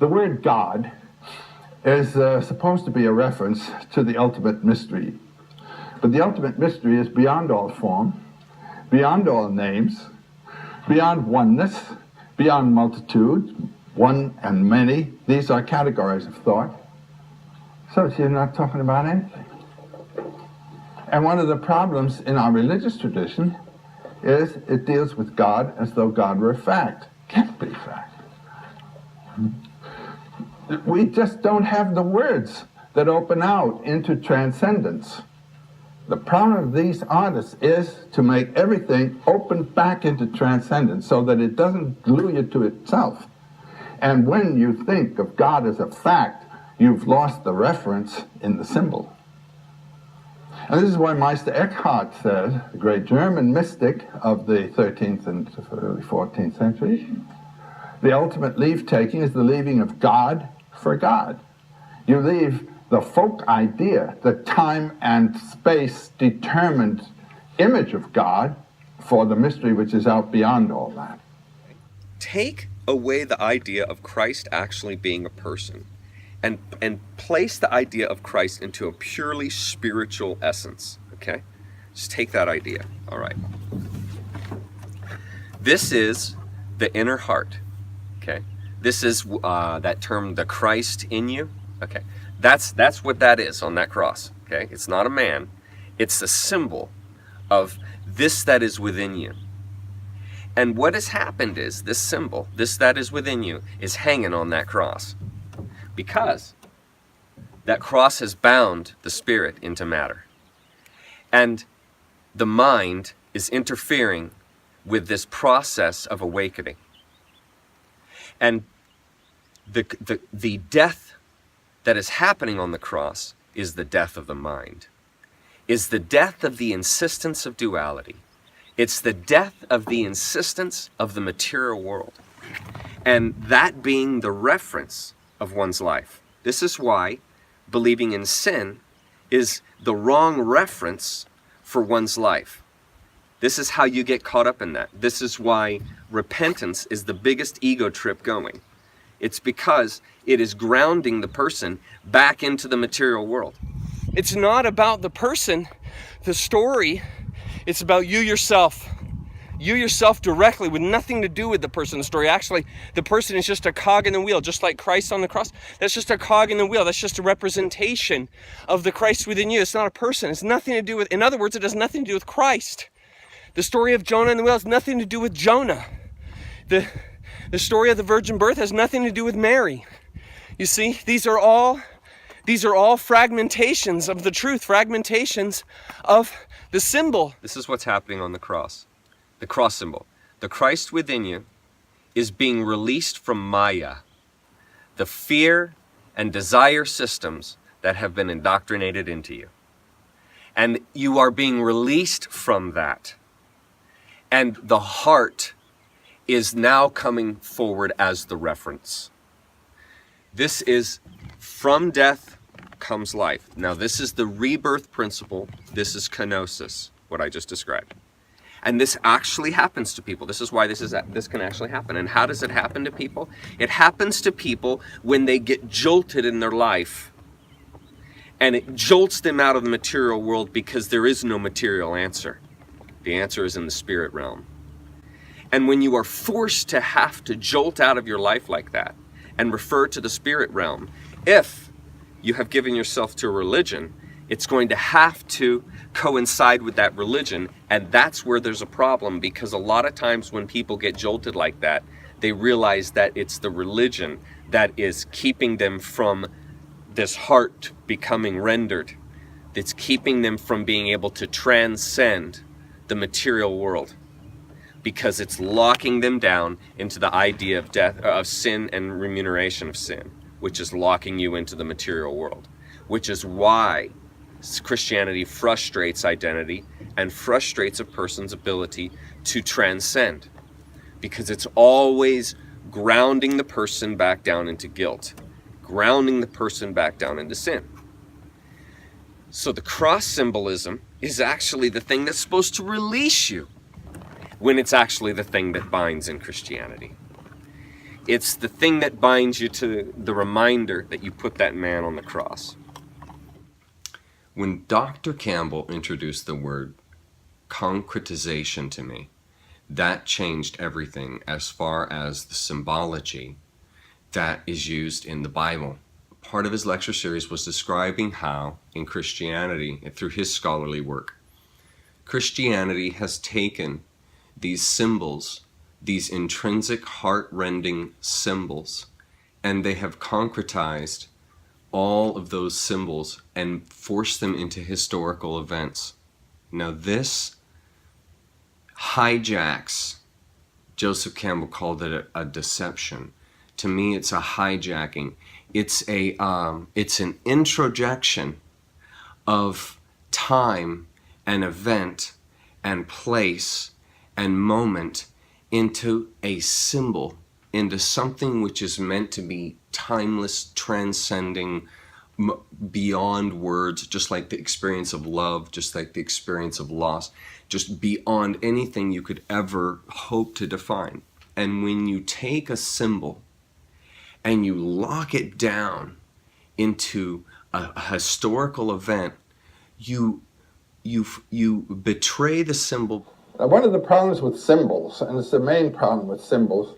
The word God is supposed to be a reference to the ultimate mystery. But the ultimate mystery is beyond all form, beyond all names, beyond oneness, beyond multitude, one and many. These are categories of thought. So she's not talking about anything. And one of the problems in our religious tradition is it deals with God as though God were a fact. Can't be fact. We just don't have the words that open out into transcendence. The problem of these artists is to make everything open back into transcendence so that it doesn't glue you to itself. And when you think of God as a fact, you've lost the reference in the symbol. And this is why Meister Eckhart says, the great German mystic of the 13th and early 14th centuries, the ultimate leave-taking is the leaving of God for God. You leave the folk idea, the time and space determined image of God, for the mystery which is out beyond all that. Take away the idea of Christ actually being a person and place the idea of Christ into a purely spiritual essence, okay? Just take that idea, all right? This is the inner heart, okay? This is that term, the Christ in you, okay? That's what that is on that cross, okay? It's not a man. It's a symbol of this that is within you. And what has happened is this symbol, this that is within you, is hanging on that cross. Because that cross has bound the spirit into matter. And the mind is interfering with this process of awakening. And the death that is happening on the cross is the death of the mind, is the death of the insistence of duality. It's the death of the insistence of the material world. And that being the reference of one's life. This is why believing in sin is the wrong reference for one's life. This is how you get caught up in that. This is why repentance is the biggest ego trip going. It's because it is grounding the person back into the material world. It's not about the person, the story. It's about you yourself. You yourself directly, with nothing to do with the person, the story. Actually, the person is just a cog in the wheel, just like Christ on the cross. That's just a cog in the wheel. That's just a representation of the Christ within you. It's not a person. It's nothing to do with, in other words, it has nothing to do with Christ. The story of Jonah and the whale has nothing to do with Jonah. The story of the virgin birth has nothing to do with Mary. You see, these are all fragmentations of the truth, fragmentations of the symbol. This is what's happening on the cross. The cross symbol. The Christ within you is being released from Maya, the fear and desire systems that have been indoctrinated into you. And you are being released from that. And the heart is now coming forward as the reference. This is from death comes life. Now this is the rebirth principle. This is kenosis, what I just described. And this actually happens to people. This is why this can actually happen. And how does it happen to people? It happens to people when they get jolted in their life. And it jolts them out of the material world because there is no material answer. The answer is in the spirit realm. And when you are forced to have to jolt out of your life like that and refer to the spirit realm, if you have given yourself to a religion, it's going to have to coincide with that religion. And that's where there's a problem, because a lot of times when people get jolted like that, they realize that it's the religion that is keeping them from this heart becoming rendered. That's keeping them from being able to transcend the material world, because it's locking them down into the idea of death, of sin and remuneration of sin, which is locking you into the material world, which is why Christianity frustrates identity and frustrates a person's ability to transcend, because it's always grounding the person back down into guilt, grounding the person back down into sin. So the cross symbolism is actually the thing that's supposed to release you, when it's actually the thing that binds in Christianity. It's the thing that binds you to the reminder that you put that man on the cross. When Dr. Campbell introduced the word concretization to me, that changed everything as far as the symbology that is used in the Bible. Part of his lecture series was describing how, in Christianity, and through his scholarly work, Christianity has taken these symbols, these intrinsic heart-rending symbols, and they have concretized all of those symbols and forced them into historical events. Now this hijacks, Joseph Campbell called it a deception. To me, it's a hijacking. It's an introjection of time and event and place and moment into a symbol, into something which is meant to be timeless, transcending, beyond words, just like the experience of love, just like the experience of loss, just beyond anything you could ever hope to define. And when you take a symbol and you lock it down into a historical event, you betray the symbol. Now, one of the problems with symbols, and it's the main problem with symbols,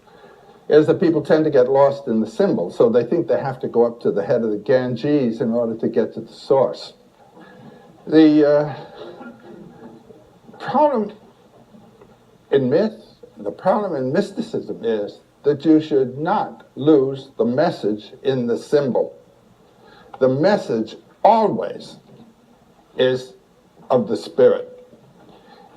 is that people tend to get lost in the symbol, so they think they have to go up to the head of the Ganges in order to get to the source. The problem in myth, the problem in mysticism is that you should not lose the message in the symbol. The message always is of the spirit.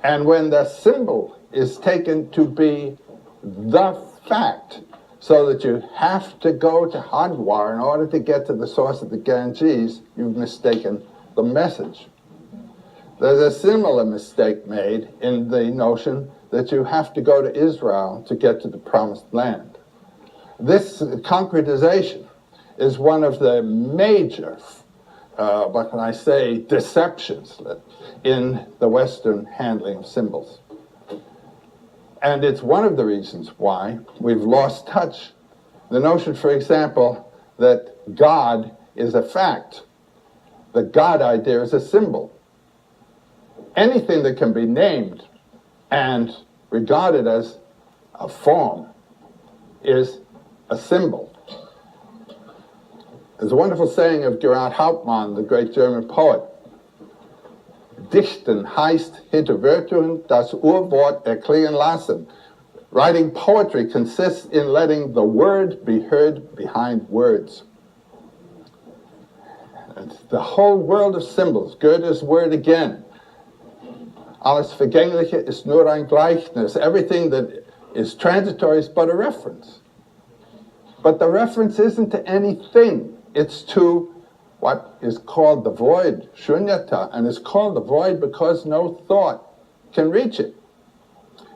And when the symbol is taken to be the fact, so that you have to go to Hardwar in order to get to the source of the Ganges, you've mistaken the message. There's a similar mistake made in the notion that you have to go to Israel to get to the promised land. This concretization is one of the major, what can I say, deceptions in the Western handling of symbols. And it's one of the reasons why we've lost touch. The notion, for example, that God is a fact. The God idea is a symbol. Anything that can be named and regarded as a form is a symbol. There's a wonderful saying of Gerhard Hauptmann, the great German poet. Dichten heißt hinter Wörtern das Urwort erklingen lassen. Writing poetry consists in letting the word be heard behind words. And the whole world of symbols, Goethe's word again, alles Vergängliche ist nur ein Gleichnis. Everything that is transitory is but a reference. But the reference isn't to anything. It's to what is called the void, shunyata, and it's called the void because no thought can reach it.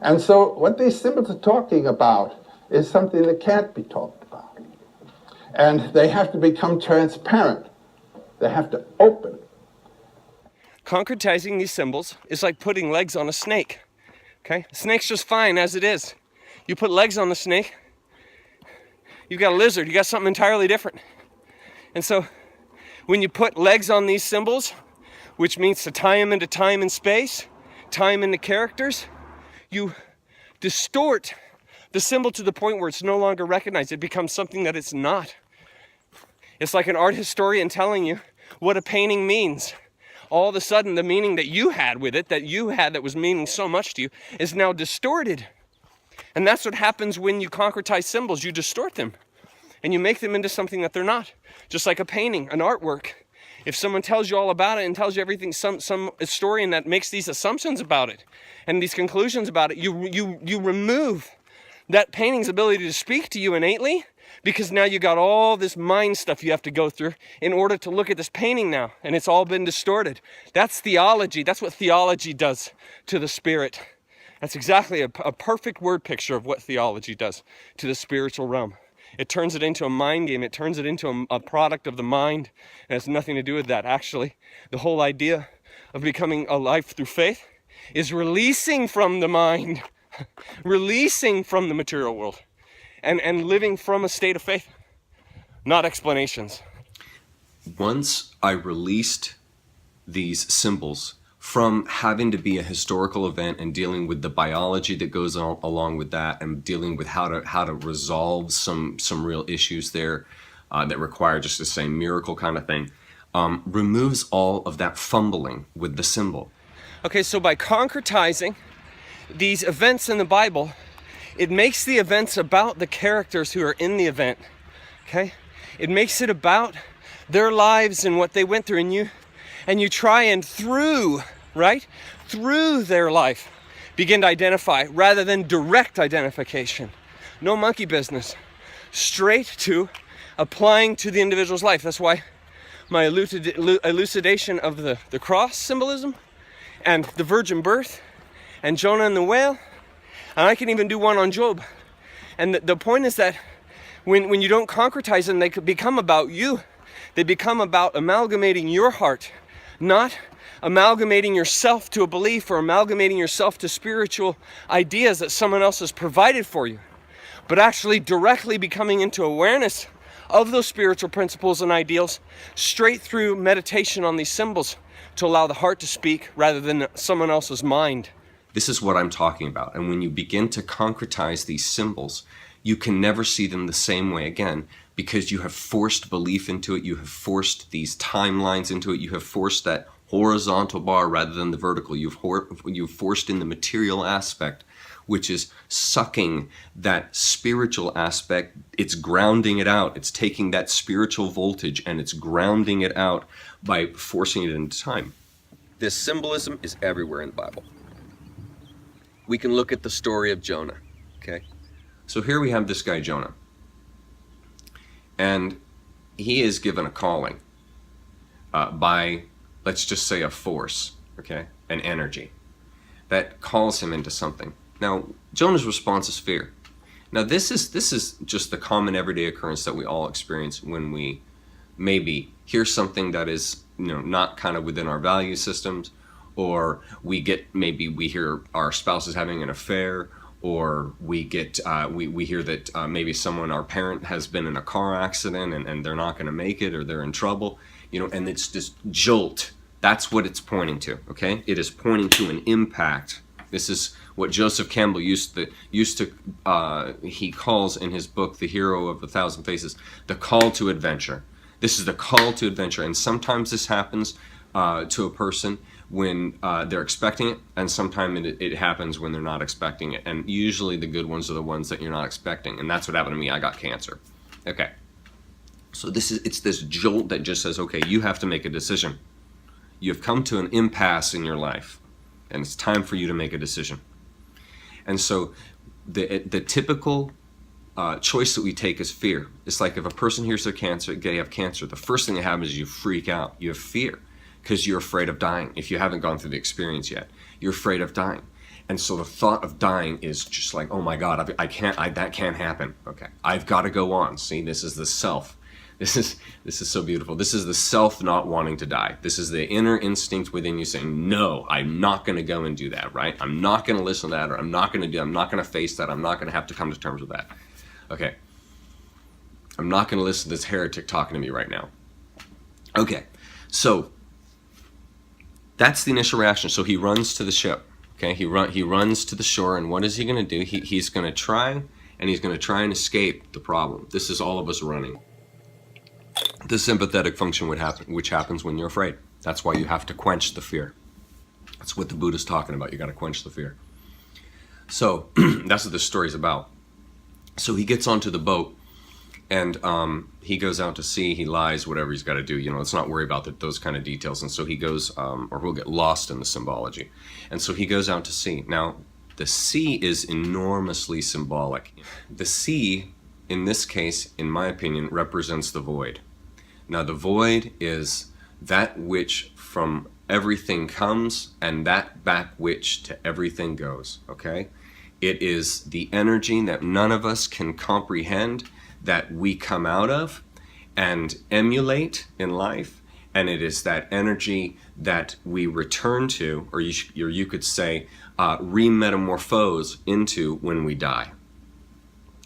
And so what these symbols are talking about is something that can't be talked about. And they have to become transparent. They have to open. Concretizing these symbols is like putting legs on a snake. Okay? A snake's just fine as it is. You put legs on the snake, you've got a lizard, you got something entirely different. And so when you put legs on these symbols, which means to tie them into time and space, tie them into characters, you distort the symbol to the point where it's no longer recognized. It becomes something that it's not. It's like an art historian telling you what a painting means. All of a sudden, the meaning that you had with it, that was meaning so much to you, is now distorted. And that's what happens when you concretize symbols. You distort them. And you make them into something that they're not. Just like a painting, an artwork. If someone tells you all about it and tells you everything, some historian that makes these assumptions about it and these conclusions about it, you remove that painting's ability to speak to you innately, because now you got all this mind stuff you have to go through in order to look at this painting now, and it's all been distorted. That's theology. That's what theology does to the spirit. That's exactly a perfect word picture of what theology does to the spiritual realm. It turns it into a mind game. It turns it into a product of the mind. And it has nothing to do with that. Actually, the whole idea of becoming alive through faith is releasing from the mind, releasing from the material world, and living from a state of faith, not explanations. Once I released these symbols from having to be a historical event and dealing with the biology that goes along with that, and dealing with how to resolve some real issues there that require just the same miracle kind of thing, removes all of that fumbling with the symbol. Okay, so by concretizing these events in the Bible, it makes the events about the characters who are in the event. Okay, it makes it about their lives and what they went through, and you try and through their life begin to identify rather than direct identification. No monkey business. Straight to applying to the individual's life. That's why my elucidation of the cross symbolism and the virgin birth and Jonah and the whale, and I can even do one on Job. And the point is that when you don't concretize them, they could become about you. They become about amalgamating your heart, not amalgamating yourself to a belief or amalgamating yourself to spiritual ideas that someone else has provided for you, but actually directly becoming into awareness of those spiritual principles and ideals straight through meditation on these symbols to allow the heart to speak rather than someone else's mind. This is what I'm talking about. And when you begin to concretize these symbols, you can never see them the same way again, because you have forced belief into it, you have forced these timelines into it, you have forced that horizontal bar rather than the vertical. You've forced in the material aspect, which is sucking that spiritual aspect. It's grounding it out. It's taking that spiritual voltage and it's grounding it out by forcing it into time. This symbolism is everywhere in the Bible. We can look at the story of Jonah, okay? So here we have this guy Jonah, and he is given a calling by, let's just say, a force, okay, an energy that calls him into something. Now, Jonah's response is fear. Now, this is just the common everyday occurrence that we all experience when we maybe hear something that is, not kind of within our value systems, or we hear our spouse is having an affair, or we hear that maybe our parent has been in a car accident and they're not going to make it, or they're in trouble, and it's this jolt. That's what it's pointing to, okay? It is pointing to an impact. This is what Joseph Campbell used to he calls in his book, The Hero of a Thousand Faces, the call to adventure. This is the call to adventure, and sometimes this happens to a person when they're expecting it, and sometimes it happens when they're not expecting it. And usually the good ones are the ones that you're not expecting, and that's what happened to me. I got cancer. Okay, so it's this jolt that just says, okay, you have to make a decision. You've come to an impasse in your life, and it's time for you to make a decision. And so the typical choice that we take is fear. It's like if a person hears they have cancer, the first thing that happens is you freak out. You have fear because you're afraid of dying. If you haven't gone through the experience yet, you're afraid of dying. And so the thought of dying is just like, oh my God, that can't happen. Okay, I've got to go on. See, this is the self. This is so beautiful. This is the self not wanting to die. This is the inner instinct within you saying, no, I'm not going to go and do that, right? I'm not going to listen to that, or I'm not going to face that. I'm not going to have to come to terms with that. Okay. I'm not going to listen to this heretic talking to me right now. Okay. So that's the initial reaction. So he runs to the ship. Okay. He runs to the shore, and what is he going to do? He's going to try and escape the problem. This is all of us running. The sympathetic function which happens when you're afraid. That's why you have to quench the fear. That's what the Buddha's talking about. You got to quench the fear. So that's what this story's about. So he gets onto the boat, and he goes out to sea. He lies, whatever he's got to do. Let's not worry about those kind of details. And so he goes, or we'll get lost in the symbology. And so he goes out to sea. Now, the sea is enormously symbolic. The sea, in this case, in my opinion, represents the void. Now, the void is that which from everything comes and that back which to everything goes, okay? It is the energy that none of us can comprehend, that we come out of and emulate in life, and it is that energy that we return to, or you could say, remetamorphose into when we die.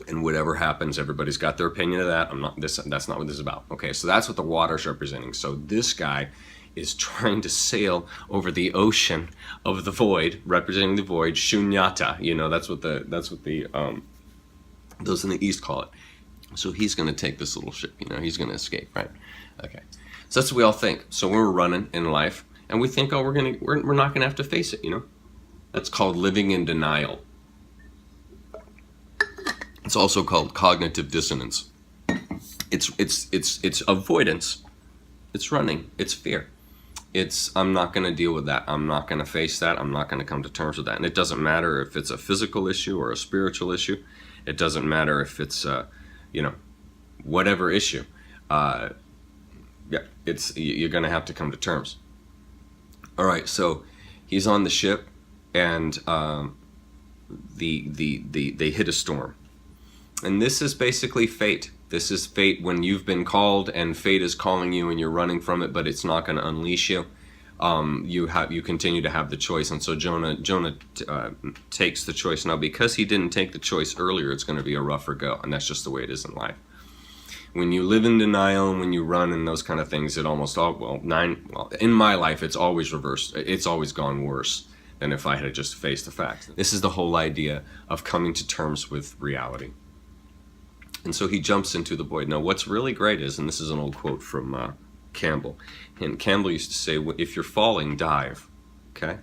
And whatever happens, everybody's got their opinion of that. That's not what this is about. Okay, so that's what the water's representing. So this guy is trying to sail over the ocean of the void, representing the void, shunyata. That's what those in the East call it. So he's going to take this little ship. He's going to escape, right? Okay, so that's what we all think. So we're running in life, and we think, oh, we're not going to have to face it. That's called living in denial. It's also called cognitive dissonance. It's avoidance. It's running. It's fear. I'm not going to deal with that. I'm not going to face that. I'm not going to come to terms with that. And it doesn't matter if it's a physical issue or a spiritual issue. It doesn't matter if it's whatever issue. You're going to have to come to terms. All right. So he's on the ship, and they hit a storm. And this is basically fate. This is fate when you've been called and fate is calling you and you're running from it, but it's not going to unleash you. You continue to have the choice. And so Jonah takes the choice. Now, because he didn't take the choice earlier, it's going to be a rougher go. And that's just the way it is in life. When you live in denial and when you run and those kind of things, it almost in my life, it's always reversed. It's always gone worse than if I had just faced the facts. This is the whole idea of coming to terms with reality. And so he jumps into the void. Now, what's really great is, and this is an old quote from Campbell, and Campbell used to say, if you're falling, dive, okay?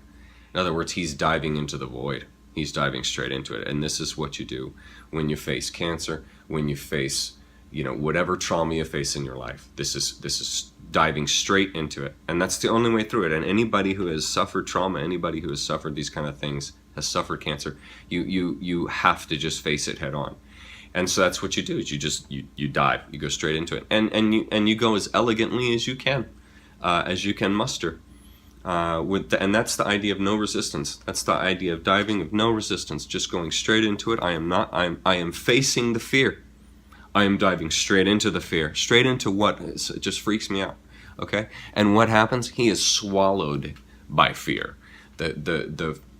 In other words, he's diving into the void. He's diving straight into it. And this is what you do when you face cancer, when you face, whatever trauma you face in your life. This is diving straight into it. And that's the only way through it. And anybody who has suffered trauma, anybody who has suffered these kind of things, has suffered cancer, you have to just face it head on. And so that's what you do, is you dive, you go straight into it. And you go as elegantly as you can muster. And that's the idea of no resistance. That's the idea of diving, of no resistance, just going straight into it. I am facing the fear. I am diving straight into the fear, straight into what it just freaks me out. Okay? And what happens? He is swallowed by fear.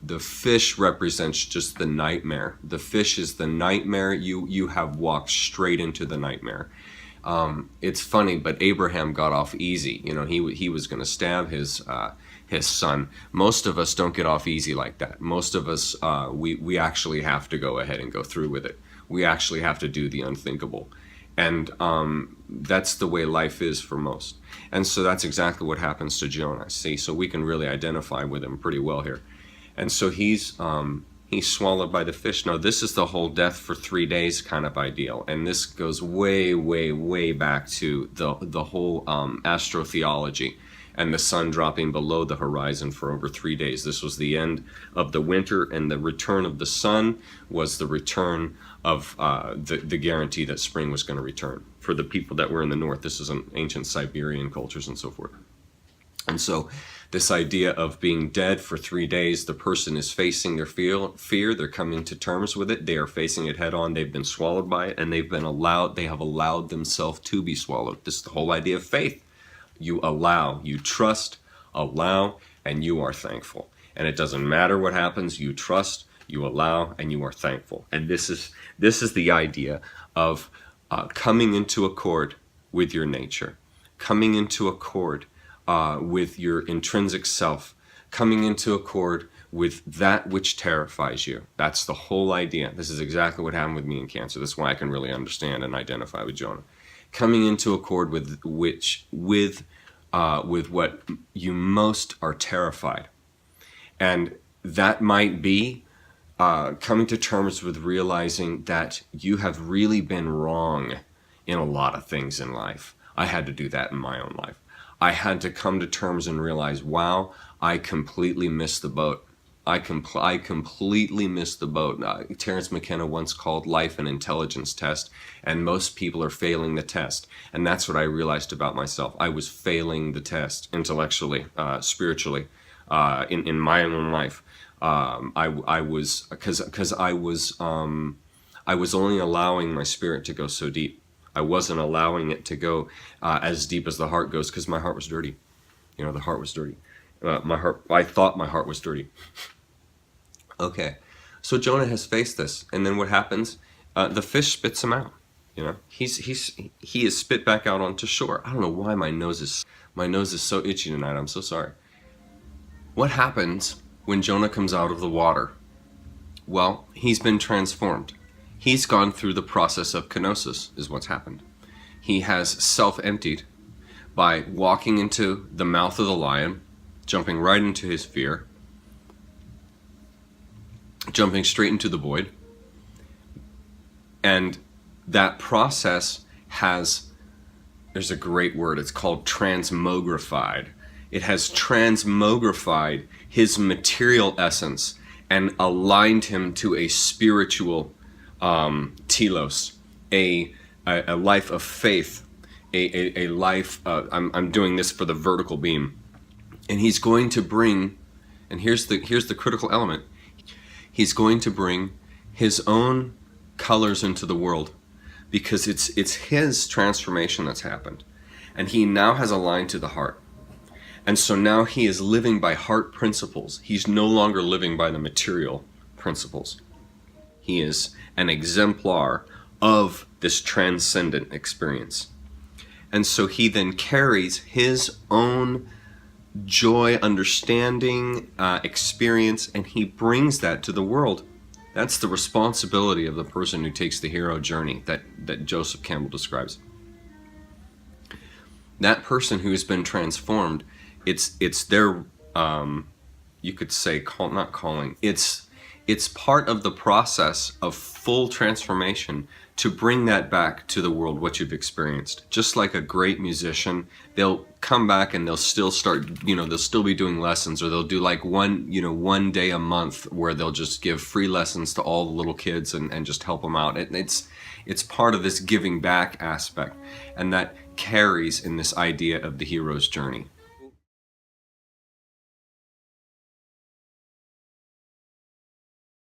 The fish represents just the nightmare. The fish is the nightmare. You have walked straight into the nightmare. It's funny, but Abraham got off easy. He was going to stab his son. Most of us don't get off easy like that. Most of us, we actually have to go ahead and go through with it. We actually have to do the unthinkable. And that's the way life is for most. And so that's exactly what happens to Jonah. See, so we can really identify with him pretty well here. And so he's swallowed by the fish. Now, this is the whole death for 3 days kind of ideal. And this goes way, way, way back to the whole astrotheology and the sun dropping below the horizon for over 3 days. This was the end of the winter, and the return of the sun was the return of the guarantee that spring was going to return. For the people that were in the north, this is in ancient Siberian cultures and so forth. And so this idea of being dead for 3 days, the person is facing their fear, they're coming to terms with it, they are facing it head on, they've been swallowed by it, and they have allowed themselves to be swallowed. This is the whole idea of faith. You allow, you trust, allow, and you are thankful. And it doesn't matter what happens, you trust, you allow, and you are thankful. And this is the idea of coming into accord with your nature, coming into accord with your intrinsic self, coming into accord with that which terrifies you. That's the whole idea. This is exactly what happened with me in cancer. That's why I can really understand and identify with Jonah. Coming into accord with what you most are terrified. And that might be coming to terms with realizing that you have really been wrong in a lot of things in life. I had to do that in my own life. I had to come to terms and realize, wow, I completely missed the boat. I completely missed the boat. Terence McKenna once called life an intelligence test, and most people are failing the test. And that's what I realized about myself. I was failing the test intellectually, spiritually, in my own life. I was only allowing my spirit to go so deep. I wasn't allowing it to go as deep as the heart goes, because my heart was dirty. The heart was dirty. I thought my heart was dirty. Okay, so Jonah has faced this, and then what happens the fish spits him out. You know, he is spit back out onto shore. I don't know why my nose is so itchy tonight. I'm so sorry. What happens when Jonah comes out of the water? Well, he's been transformed. He's gone through the process of kenosis, is what's happened. He has self-emptied by walking into the mouth of the lion, jumping right into his fear, jumping straight into the void. And that process there's a great word, it's called transmogrified. It has transmogrified his material essence and aligned him to a spiritual telos, a life of faith, a life, I'm doing this for the vertical beam. And he's going to bring, and here's the critical element, he's going to bring his own colors into the world, because it's his transformation that's happened. And he now has aligned to the heart. And so now he is living by heart principles. He's no longer living by the material principles. He is an exemplar of this transcendent experience. And so he then carries his own joy, understanding, experience, and he brings that to the world. That's the responsibility of the person who takes the hero journey that Joseph Campbell describes. That person who has been transformed, it's their, you could say, not calling, it's part of the process of full transformation to bring that back to the world, what you've experienced. Just like a great musician, they'll come back and they'll still start, they'll still be doing lessons, or they'll do like one day a month where they'll just give free lessons to all the little kids and just help them out. It's part of this giving back aspect, and that carries in this idea of the hero's journey.